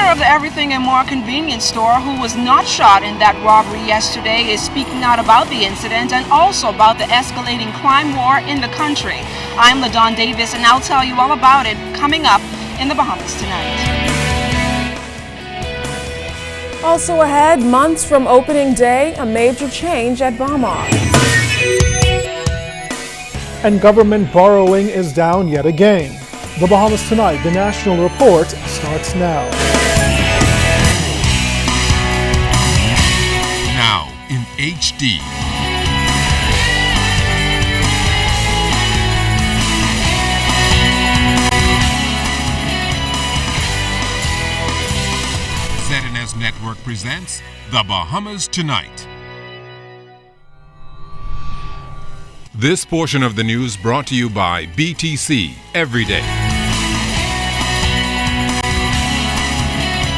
of the Everything and More convenience store, who was not shot in that robbery yesterday, is speaking out about the incident and also about the escalating crime war in the country. I'm LaDawn Davis, and I'll tell you all about it coming up in the Bahamas tonight. Also ahead, months from opening day, a major change at Baha. And government borrowing is down yet again. The Bahamas Tonight, the national report, starts now. Now in HD. ZNS Network presents The Bahamas Tonight. This portion of the news brought to you by BTC Every Day.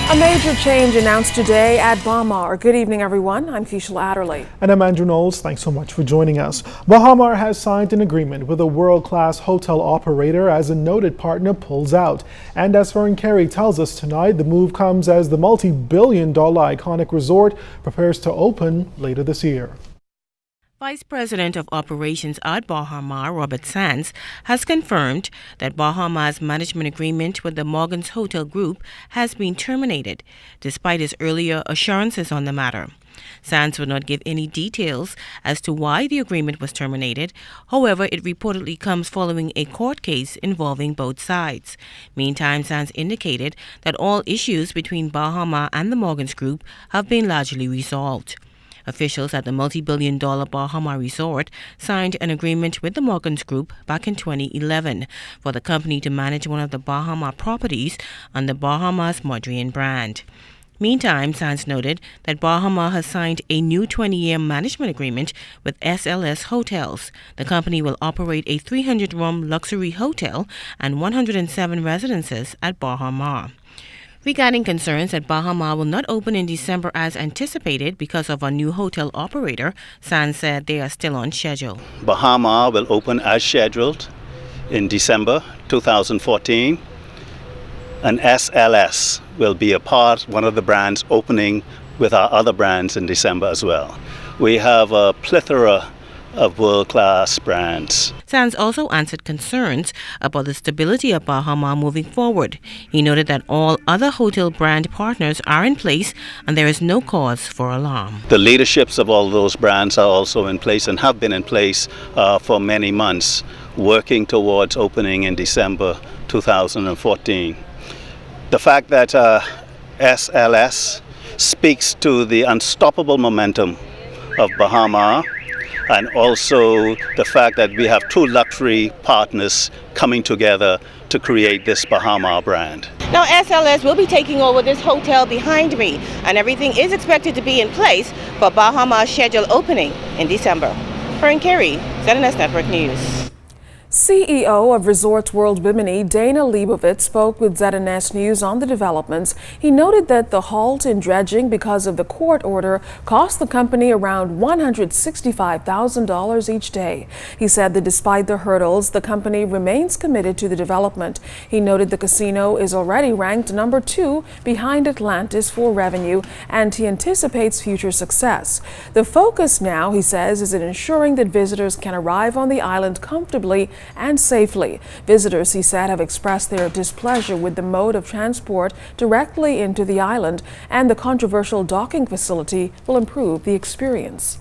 A major change announced today at Baha. Good evening, everyone. I'm Keishla Adderley. And I'm Andrew Knowles. Thanks so much for joining us. Baha has signed an agreement with a world-class hotel operator as a noted partner pulls out. And as Fern Carey tells us tonight, the move comes as the multi-billion-dollar iconic resort prepares to open later this year. Vice President of Operations at Baha, Robert Sands, has confirmed that Baha's management agreement with the Morgans Hotel Group has been terminated, despite his earlier assurances on the matter. Sands would not give any details as to why the agreement was terminated. However, it reportedly comes following a court case involving both sides. Meantime, Sands indicated that all issues between Baha and the Morgans Group have been largely resolved. Officials at the multi-billion-dollar Baha Resort signed an agreement with the Morgans Group back in 2011 for the company to manage one of the Baha properties under Baha's Modrian brand. Meantime, Sands noted that Baha has signed a new 20-year management agreement with SLS Hotels. The company will operate a 300-room luxury hotel and 107 residences at Baha. Regarding concerns that Baha will not open in December as anticipated because of a new hotel operator, Sands said they are still on schedule. Baha will open as scheduled in December 2014, and SLS will be one of the brands opening with our other brands in December as well. We have a plethora of world-class brands. Sands also answered concerns about the stability of Baha moving forward. He noted that all other hotel brand partners are in place and there is no cause for alarm. The leaderships of all those brands are also in place and have been in place for many months, working towards opening in December 2014. The fact that SLS speaks to the unstoppable momentum of Baha, and also the fact that we have two luxury partners coming together to create this Baha brand. Now SLS will be taking over this hotel behind me, and everything is expected to be in place for Baha's scheduled opening in December. Fern Carey, ZNS Network News. CEO of Resorts World Bimini, Dana Leibovitz, spoke with ZNS News on the developments. He noted that the halt in dredging because of the court order cost the company around $165,000 each day. He said that despite the hurdles, the company remains committed to the development. He noted the casino is already ranked number 2 behind Atlantis for revenue, and he anticipates future success. The focus now, he says, is in ensuring that visitors can arrive on the island comfortably and safely. Visitors, he said, have expressed their displeasure with the mode of transport directly into the island, and the controversial docking facility will improve the experience.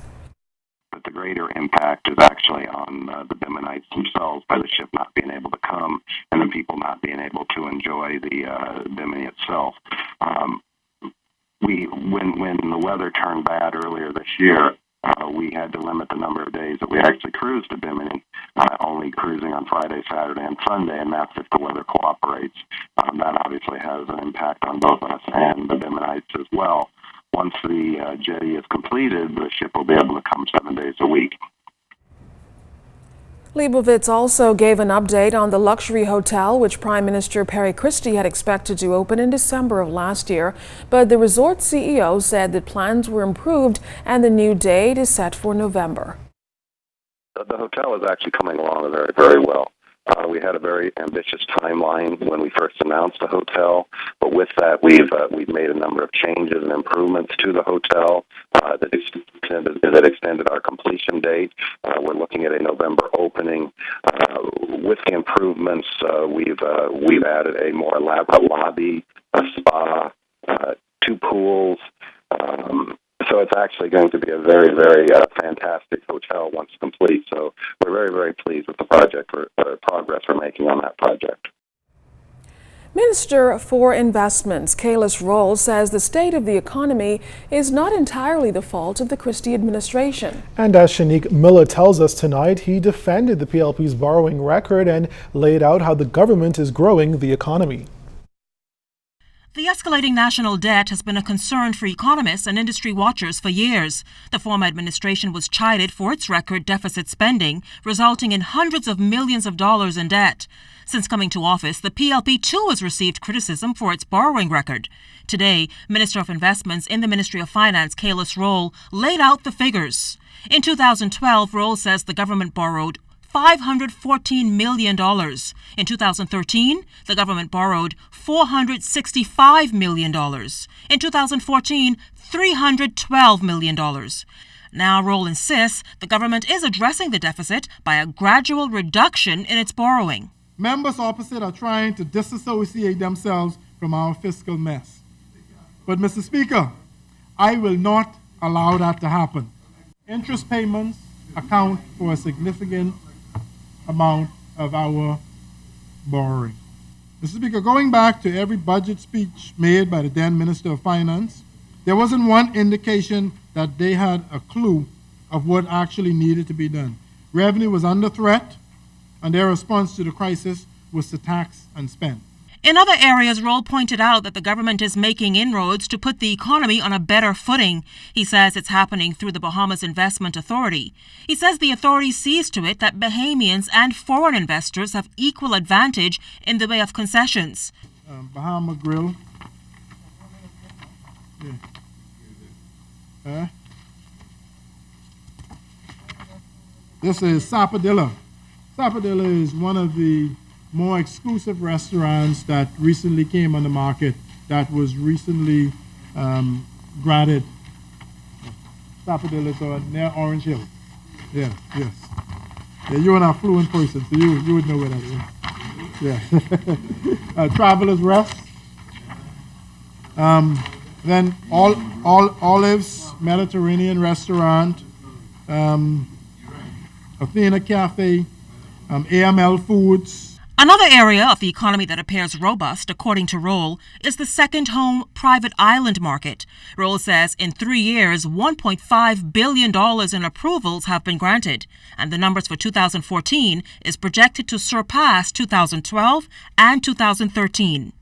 But the greater impact is actually on the Biminites themselves, by the ship not being able to come and the people not being able to enjoy the Bimini itself. When the weather turned bad earlier this year, we had to limit the number of days that we actually cruised to Bimini, only cruising on Friday, Saturday, and Sunday, and that's if the weather cooperates. That obviously has an impact on both us and the Biminites as well. Once the jetty is completed, the ship will be able to come 7 days a week. Leibovitz also gave an update on the luxury hotel, which Prime Minister Perry Christie had expected to open in December of last year. But the resort CEO said that plans were improved and the new date is set for November. The hotel is actually coming along very, very well. We had a very ambitious timeline when we first announced the hotel, but with that, we've made a number of changes and improvements to the hotel that extended our completion date. We're looking at a November opening. With the improvements, we've added a more elaborate lobby, a spa, 2 pools. So it's actually going to be a very, very fantastic hotel once complete. So we're very, very pleased with the progress we're making on that project. Minister for Investments Kalis Roll says the state of the economy is not entirely the fault of the Christie administration. And as Shanique Miller tells us tonight, he defended the PLP's borrowing record and laid out how the government is growing the economy. The escalating national debt has been a concern for economists and industry watchers for years. The former administration was chided for its record deficit spending, resulting in hundreds of millions of dollars in debt. Since coming to office, the PLP too has received criticism for its borrowing record. Today, Minister of Investments in the Ministry of Finance, Kalis Roll, laid out the figures. In 2012, Roll says the government borrowed $514 million. In 2013, the government borrowed $465 million. In 2014, $312 million. Now, Roll insists the government is addressing the deficit by a gradual reduction in its borrowing. Members opposite are trying to disassociate themselves from our fiscal mess. But, Mr. Speaker, I will not allow that to happen. Interest payments account for a significant amount of our borrowing. Mr. Speaker, going back to every budget speech made by the then Minister of Finance, there wasn't one indication that they had a clue of what actually needed to be done. Revenue was under threat, and their response to the crisis was to tax and spend. In other areas, Roll pointed out that the government is making inroads to put the economy on a better footing. He says it's happening through the Bahamas Investment Authority. He says the authority sees to it that Bahamians and foreign investors have equal advantage in the way of concessions. Bahama Grill. Yeah. This is Sapadilla. Sapadilla is one of the more exclusive restaurants that recently came on the market, that was recently granted. Sapadilla is near Orange Hill. Yeah, yes. Yeah, you're an affluent person, so you would know where that is. Yeah. Travelers Rest. Then all Olives Mediterranean Restaurant, Athena Cafe, AML Foods. Another area of the economy that appears robust, according to Roll, is the second home private island market. Roll says in 3 years, $1.5 billion in approvals have been granted, and the numbers for 2014 is projected to surpass 2012 and 2013.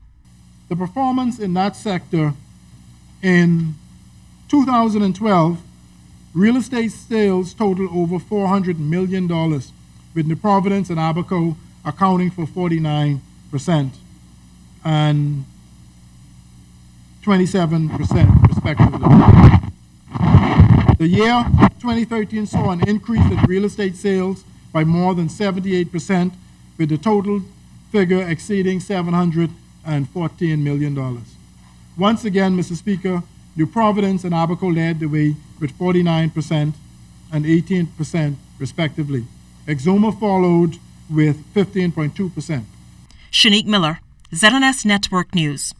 The performance in that sector in 2012, real estate sales total over $400 million, with New Providence and Abaco accounting for 49% and 27% respectively. The year 2013 saw an increase in real estate sales by more than 78%, with the total figure exceeding $714 million. Once again, Mr. Speaker, New Providence and Abaco led the way with 49% and 18% respectively. Exuma followed with 15.2%. Shanique Miller, ZNS Network News.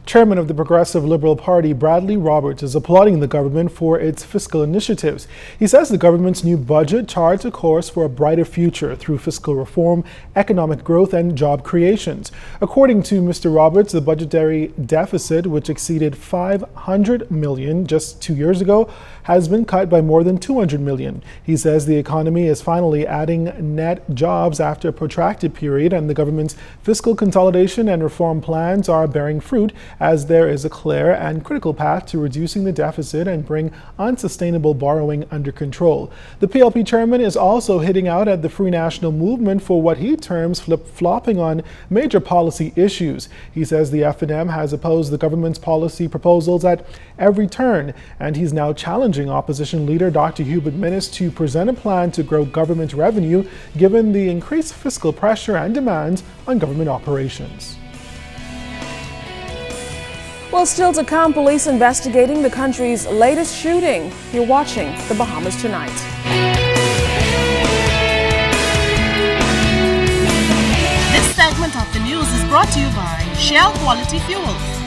Chairman of the Progressive Liberal Party, Bradley Roberts, is applauding the government for its fiscal initiatives. He says the government's new budget charts a course for a brighter future through fiscal reform, economic growth, and job creations. According to Mr. Roberts, the budgetary deficit, which exceeded $500 million just 2 years ago, has been cut by more than $200 million. He says the economy is finally adding net jobs after a protracted period, and the government's fiscal consolidation and reform plans are bearing fruit, as there is a clear and critical path to reducing the deficit and bring unsustainable borrowing under control. The PLP chairman is also hitting out at the Free National Movement for what he terms flip-flopping on major policy issues. He says the F&M has opposed the government's policy proposals at every turn, and he's now challenging opposition leader Dr. Hubert Minnis to present a plan to grow government revenue given the increased fiscal pressure and demands on government operations. Well, still to come, police investigating the country's latest shooting. You're watching The Bahamas Tonight. This segment of the news is brought to you by Shell Quality Fuels.